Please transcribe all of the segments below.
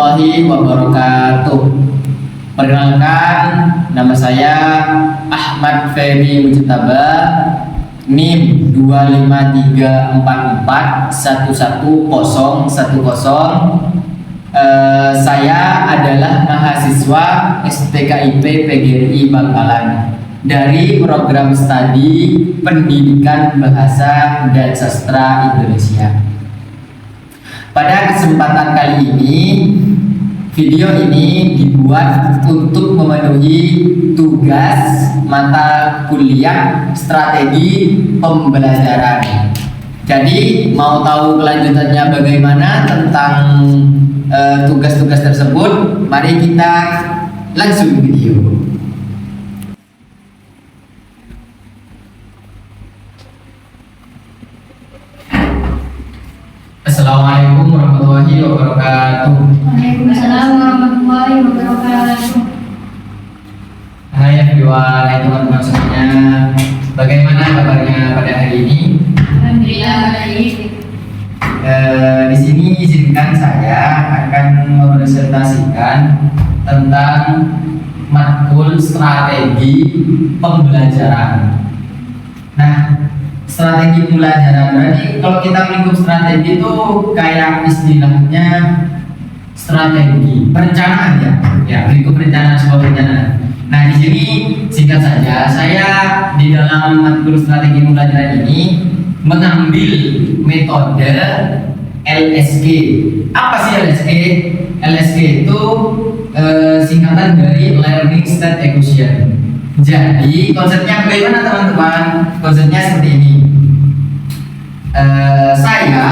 warahmatullahi wabarakatuh. Perkenalkan, nama saya Ahmad Ferry Mujtaba, NIM 25344111010. Saya adalah mahasiswa STKIP PGRI Bangkalan dari program studi Pendidikan Bahasa dan Sastra Indonesia. Pada kesempatan kali ini, video ini dibuat untuk memenuhi tugas mata kuliah strategi pembelajaran. Jadi, mau tahu kelanjutannya bagaimana tentang tugas-tugas tersebut? Mari kita langsung video. Assalamualaikum warahmatullahi wabarakatuh. Waalaikumsalam warahmatullahi wabarakatuh. Hai everyone, hai teman-teman semuanya. Bagaimana kabarnya pada hari ini? Alhamdulillah baik. Di sini izinkan saya akan mempresentasikan tentang matkul strategi pembelajaran. Nah, strategi pembelajaran berarti kalau kita melingkup strategi itu kayak istilahnya strategi perencanaan ya melingkup perencanaan, sebuah perencanaan. Nah, di sini singkat saja, saya di dalam matkul strategi pembelajaran ini mengambil metode LSG. Apa sih LSG? LSG itu singkatan dari Learning State Equation. Jadi konsepnya bagaimana teman-teman? Konsepnya seperti ini. Saya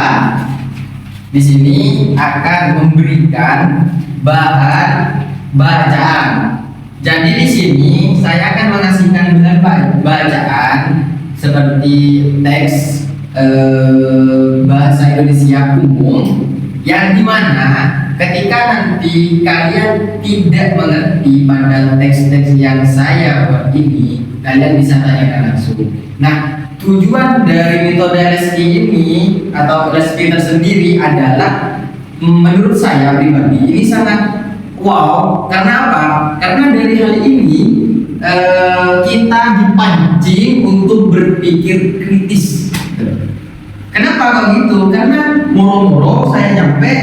di sini akan memberikan bahan bacaan. Jadi di sini saya akan mengasihkan bahan bacaan seperti teks bahasa Indonesia umum, yang dimana ketika nanti kalian tidak mengerti pada teks-teks yang saya buat ini, kalian bisa tanyakan langsung. Nah, tujuan dari metode LSG ini atau LSG tersendiri adalah menurut saya pribadi ini sangat wow. Karena apa? Karena dari hal ini kita dipancing untuk berpikir kritis. Kenapa begitu? Karena moro-moro saya nyampe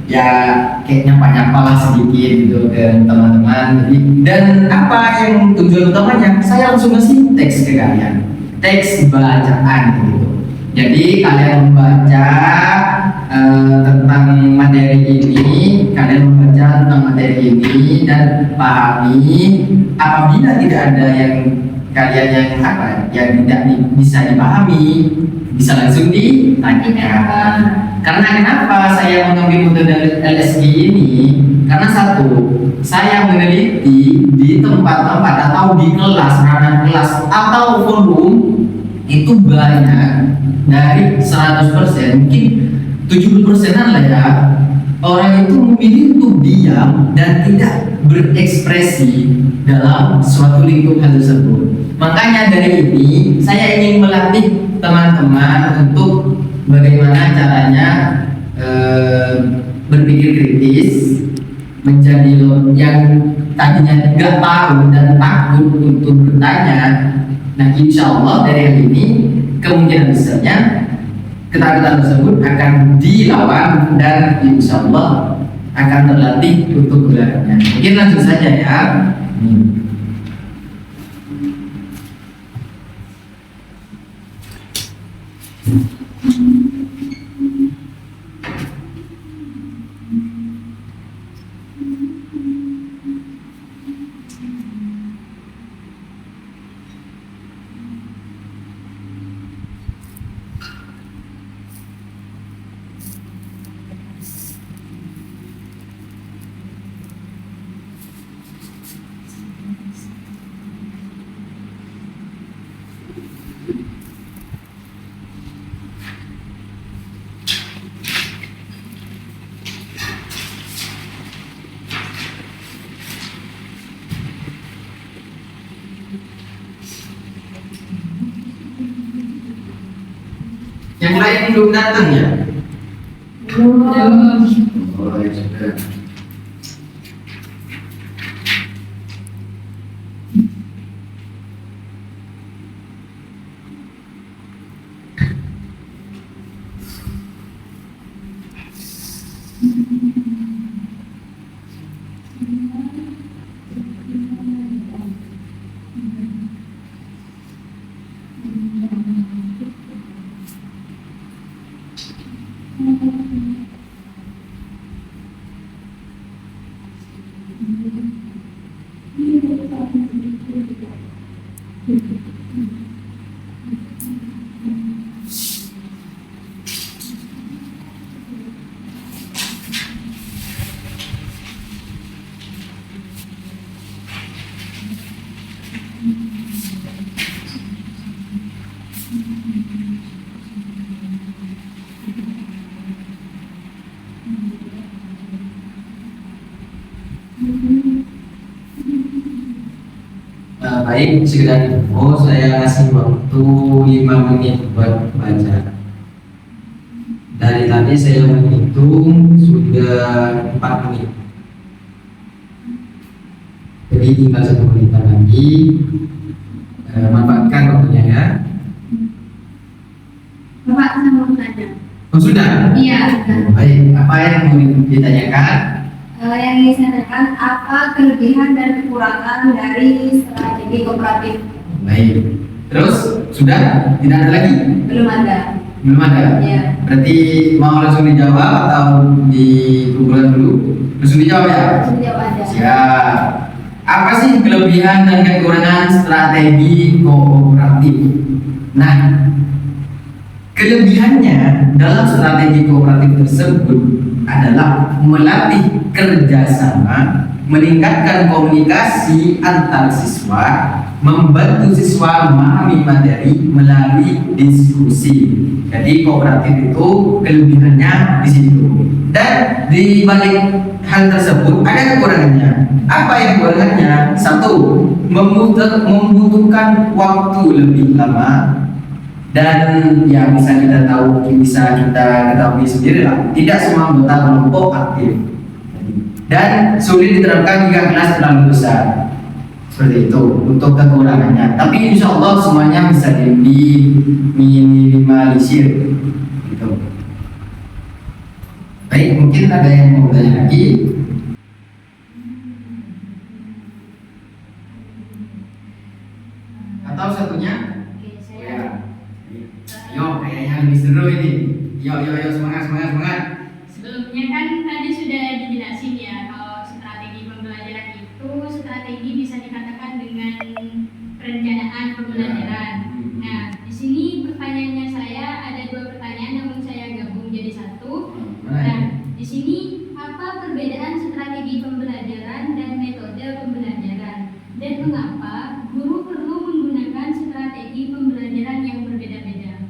ya kayak nyapa-nyapa lah sedikit gitu ke teman-teman. Dan apa yang tujuan utamanya? Saya langsung ngasih teks ke kalian, teks bacaan gitu. Jadi kalian membaca tentang materi ini, kalian membaca tentang materi ini dan pahami. Apabila tidak ada yang kalian yang tidak bisa dipahami, bisa langsung ditanyakan. Karena kenapa saya mengambil metode LSG ini? Karena satu, saya meneliti di tempat-tempat atau di kelas, ranah kelas atau forum itu banyak dari 100%, mungkin 70%-an lah ya, orang itu memilih untuk diam dan tidak berekspresi dalam suatu lingkup hal tersebut. Makanya dari ini saya ingin melatih teman-teman untuk bagaimana caranya berpikir kritis, menjadi yang tadinya nggak tahu dan takut untuk bertanya. Nah, insya Allah dari hari ini kemungkinan besarnya ketakutan tersebut akan dilawan dan insya Allah akan terlatih untuk belajarnya. Mungkin langsung saja ya. Yang lain belum datang ya? Belum. Oh, ya sudah. Baik, sekedar info, saya kasih waktu 5 menit buat baca. Dari tadi saya menghitung sudah 4 menit. Jadi tinggal 1 menit lagi. Manfaatkan waktunya ya. Bapak saya mau tanya. Oh sudah? Iya, sudah. Baik, apa yang mau ditanyakan? Yang ingin saya tanyakan, apa kelebihan dan kekurangan dari strategi kooperatif? Baik. Terus sudah? Tidak ada lagi? Belum ada. Belum ada? Iya. Berarti mau langsung dijawab atau dikumpulkan dulu? Langsung dijawab ya? Langsung jawab aja. Siap. Apa sih kelebihan dan kekurangan strategi kooperatif? Nah, kelebihannya dalam strategi kooperatif tersebut adalah melatih kerjasama, meningkatkan komunikasi antar siswa, membantu siswa memahami materi melalui diskusi. Jadi kooperatif itu kelebihannya di situ. Dan di balik hal tersebut ada kekurangannya. Apa yang kekurangannya? Satu, membutuhkan waktu lebih lama. Dan yang bisa kita ketahui sendiri lah, tidak semua anggota kelompok aktif dan sulit diterapkan jika kelas terlalu besar. Seperti itu untuk kekurangannya. Tapi insya Allah semuanya bisa diminimalisir. Gitu. Baik, mungkin ada yang mau bertanya lagi. Atau satunya? Oke, Ya. saya. Yo, kayaknya lebih seru ini. Yo, semangat. Sebelumnya kan tadi sudah dijelasin ya, kalau strategi pembelajaran itu strategi bisa dikatakan dengan perencanaan pembelajaran. Nah, di sini pertanyaannya saya ada 2 pertanyaan, namun saya gabung jadi 1. Nah, di sini apa perbedaan strategi pembelajaran dan metode pembelajaran? Dan mengapa guru perlu menggunakan strategi pembelajaran yang berbeda-beda?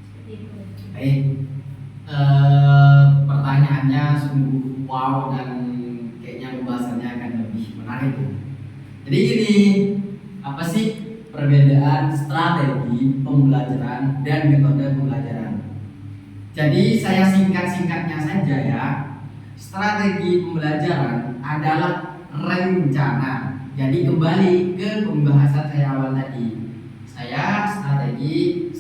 Seperti itu. Baik. Pertanyaannya sungguh wow dan kayaknya pembahasannya akan lebih menarik. Jadi gini, apa sih perbedaan strategi pembelajaran dan metode pembelajaran? Jadi saya singkat-singkatnya saja ya. Strategi pembelajaran adalah rencana. Jadi kembali ke pembahasan saya awal tadi.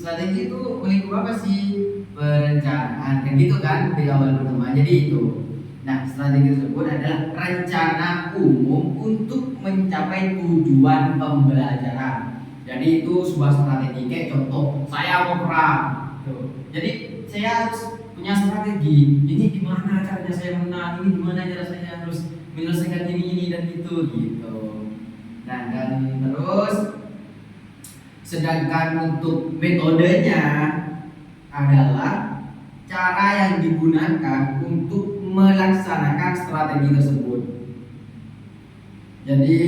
Strategi itu melingkup apa sih? Perencanaan, kan gitu kan di awal pertemuan. Jadi itu. Nah, strategi tersebut adalah rencana umum untuk mencapai tujuan pembelajaran. Jadi itu sebuah strategi. Kayak contoh, saya mau perang. Tuh. Jadi saya harus punya strategi. Ini gimana caranya saya menang? Ini gimana cara saya harus menyelesaikan ini dan itu gitu. Nah, dan terus sedangkan untuk metodenya adalah cara yang digunakan untuk melaksanakan strategi tersebut. Jadi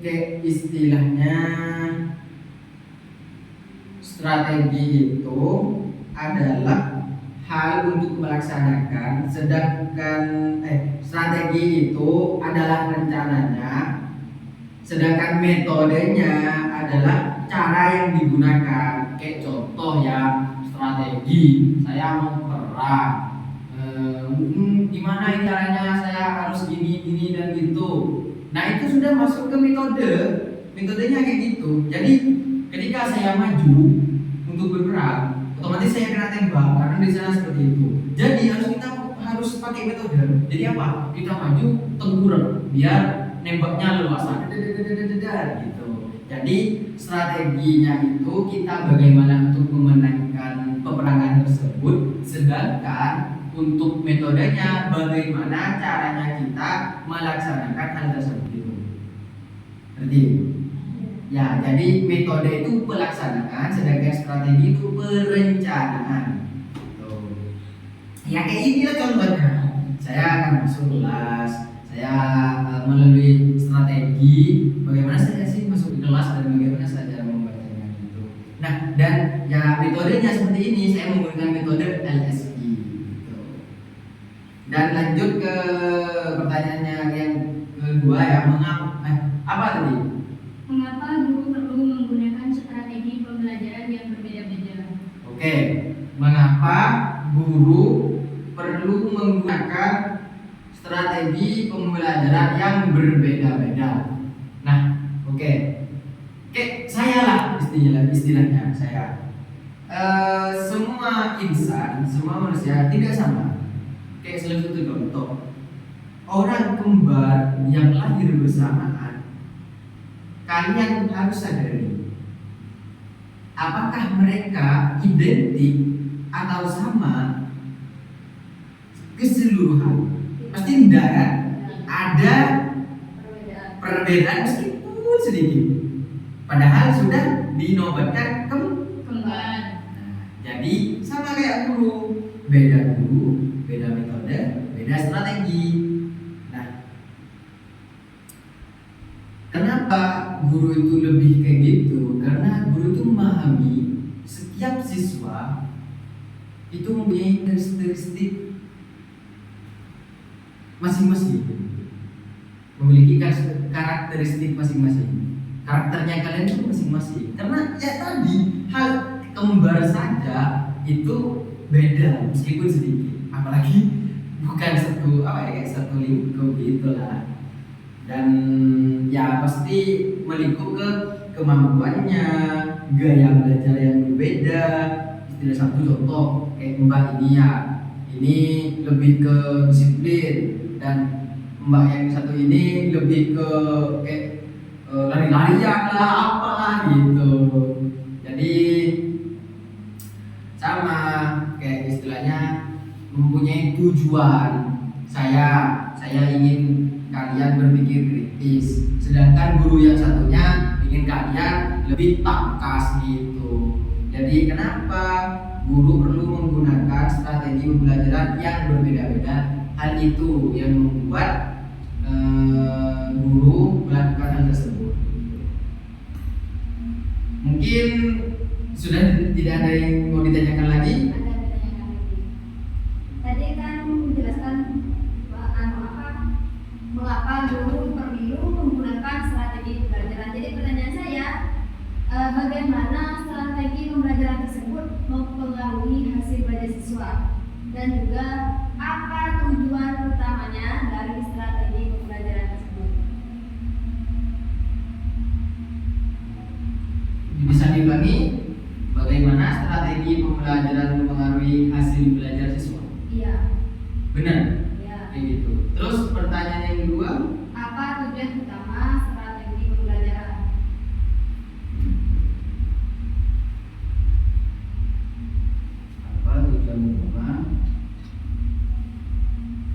kayak istilahnya strategi itu adalah hal untuk melaksanakan, sedangkan strategi itu adalah rencananya, sedangkan metodenya adalah cara yang digunakan. Kayak contoh ya, strategi saya mau perang, gimana caranya saya harus gini dan gitu. Nah itu sudah masuk ke metodenya kayak gitu. Jadi ketika saya maju untuk berperang, otomatis saya kena tembak karena di sana seperti itu. Jadi kita harus pakai metode. Jadi apa? Kita maju tengkurap biar nembaknya leluasa gitu. Jadi strateginya itu kita bagaimana untuk memenangkan peperangan tersebut, sedangkan untuk metodenya bagaimana caranya kita melaksanakan hal tersebut. Seperti itu. Ya, jadi metode itu pelaksanaan, sedangkan strategi itu perencanaan. Tuh. Ya kayak inilah contohnya. Saya akan masuk kelas, saya melalui strategi bagaimana saya sih masuk ke kelas dan bagaimana saya cara membacanya gitu. Nah, dan ya metodenya seperti ini, saya menggunakan metode LSI gitu. Dan lanjut ke pertanyaannya yang kedua ya, apa tadi? Mengapa guru perlu menggunakan strategi pembelajaran yang berbeda-beda? Oke, mengapa guru perlu menggunakan strategi pembelajaran yang berbeda-beda? Nah, oke, saya lah istilahnya saya. Semua insan, semua manusia tidak sama. Kayak salah satu contoh, orang kembar yang lahir bersamaan, kalian harus sadari, apakah mereka identik atau sama keseluruhan? Pasti tidak kan? Ada perbedaan meskipun sedikit. Padahal sudah dinobatkan Kembar. jadi sama kayak guru, beda metode, beda strategi. Nah, kenapa guru itu lebih kayak gitu? Karena guru itu memahami setiap siswa itu mempunyai karakteristik masing-masing, memiliki karakteristik masing-masing. Karakternya kalian itu masing-masing. Karena ya tadi hal kembar saja itu beda meskipun sedikit. Apalagi bukan satu lingkup gitulah. Dan ya pasti melingkup ke kemampuannya, gaya belajar yang berbeda. Istilah satu contoh kayak Mbak ini ya, ini lebih ke disiplin, dan Mbak yang satu ini lebih ke kayak lari-larian lah apalah gitu. Jadi sama kayak istilahnya mempunyai tujuan. Saya ingin kalian berpikir kritis, sedangkan guru yang satunya ingin kalian lebih tangkas gitu. Jadi kenapa guru perlu menggunakan strategi pembelajaran yang berbeda-beda? Hal itu yang membuat guru melakukan hal tersebut. Mungkin sudah tidak ada yang mau ditanyakan lagi? Ada ditanyakan lagi. Tadi kan menjelaskan mengapa guru perlu menggunakan strategi pembelajaran. Jadi pertanyaan saya, bagaimana strategi pembelajaran tersebut mempengaruhi hasil belajar siswa, dan juga apa tujuan utamanya dari strategi pembelajaran tersebut? Bisa diulangi, bagaimana strategi pembelajaran mempengaruhi hasil belajar siswa? Iya. Benar? Iya. Kayak gitu. Terus pertanyaan yang kedua, Apa tujuan utama strategi pembelajaran? apa tujuan utama?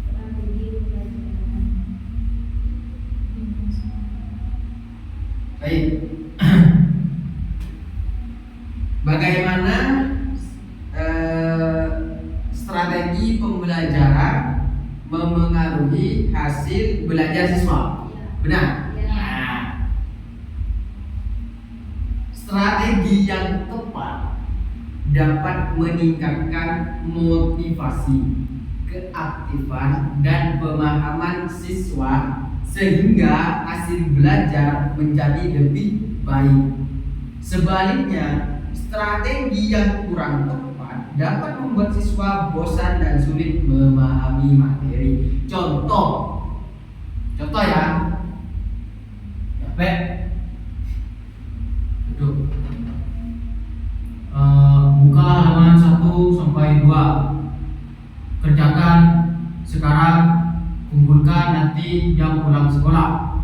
Strategi pembelajaran. Baik. Bagaimana strategi pembelajaran memengaruhi hasil belajar siswa? Iya. Benar? Iya. Nah, strategi yang tepat dapat meningkatkan motivasi, keaktifan, dan pemahaman siswa sehingga hasil belajar menjadi lebih baik. Sebaliknya, strategi yang kurang tepat dapat membuat siswa bosan dan sulit memahami materi. Contoh ya, Pe, duduk. Buka halaman 1 sampai 2. Kerjakan sekarang, kumpulkan nanti jam pulang sekolah.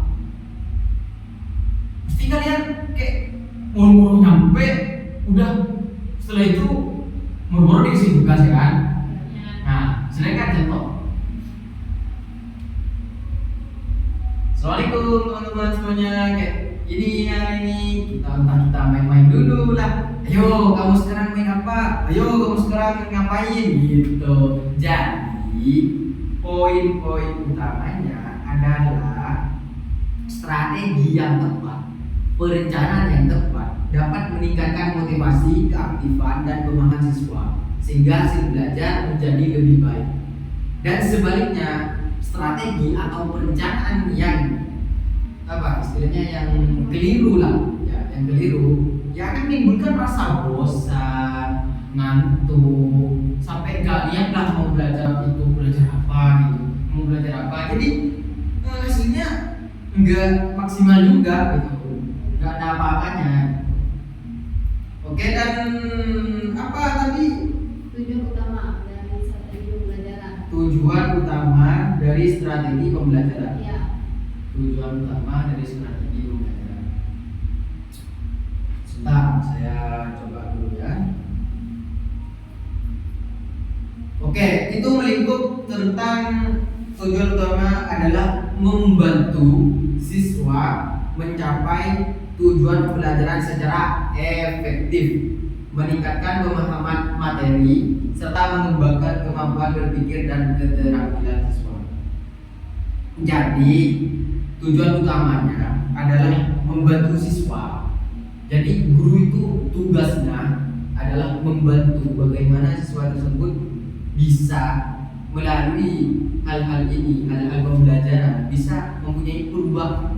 Mesti kalian kayak muru-muru nyampe, udah setelah itu muru-muru diisi tugas ya kan? Nah, sedangkan contoh. Assalamualaikum teman-teman semuanya, kayak ini hari ini entah kita main-main dulu lah. Ayo kamu sekarang main apa? Ayo kamu sekarang ngapain gitu. Jadi poin-poin utamanya adalah strategi yang tepat, perencanaan yang tepat dapat meningkatkan motivasi, keaktifan, dan pemahaman siswa sehingga hasil belajar menjadi lebih baik. Dan sebaliknya, strategi atau perencanaan yang istilahnya yang keliru lah, yang keliru, ya akan menimbulkan rasa bosan, ngantuk, sampai gak lihat lah mau belajar itu belajar apa gitu, mau belajar apa. Jadi hasilnya enggak maksimal juga gitu, nggak ada apa-apanya. Oke, dan apa tadi Tujuan utama dari strategi pembelajaran. tujuan utama dari strategi pembelajaran? Ya. Tujuan utama dari strategi pembelajaran. Sebentar, saya coba dulu ya. Oke, itu melingkup tentang tujuan utama adalah membantu siswa mencapai tujuan pembelajaran secara efektif, meningkatkan pemahaman materi, serta mengembangkan kemampuan berpikir dan keterampilan siswa. Jadi, tujuan utamanya adalah membantu siswa. Jadi, guru itu tugasnya adalah membantu bagaimana siswa tersebut bisa melalui hal-hal ini, hal-hal pembelajaran, bisa mempunyai perubahan.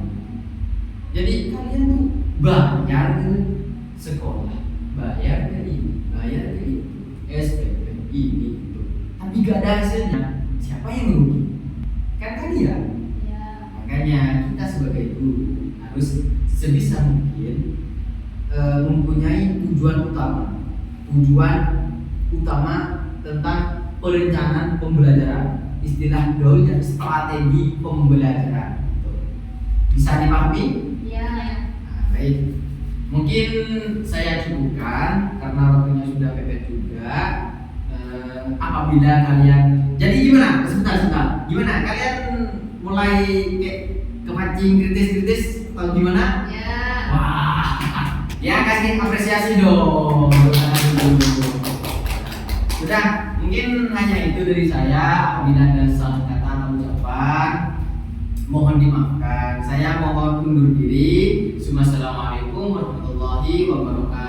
Jadi kalian tuh bayar ke sekolah, bayar ke ini, bayar ke itu, SPP ini itu, tapi gak ada hasilnya. Siapa yang merugi? Kan kalian. Ya. Makanya kita sebagai guru harus sebisa mungkin mempunyai tujuan utama tentang perencanaan pembelajaran. Istilah gaulnya strategi pembelajaran. Bisa dipahami? Ya. Nah, baik. Mungkin saya cukupkan karena waktunya sudah mepet juga. Apabila kalian, jadi gimana? Sebentar. Gimana? Kalian mulai kayak kepancing kritis atau gimana? Ya. Wah, ya kasih apresiasi dong. Sudah, mungkin hanya itu dari saya. Apabila ada salah kata atau ucapan, mohon dimaafkan. Saya mohon undur diri. Assalamualaikum warahmatullahi wabarakatuh.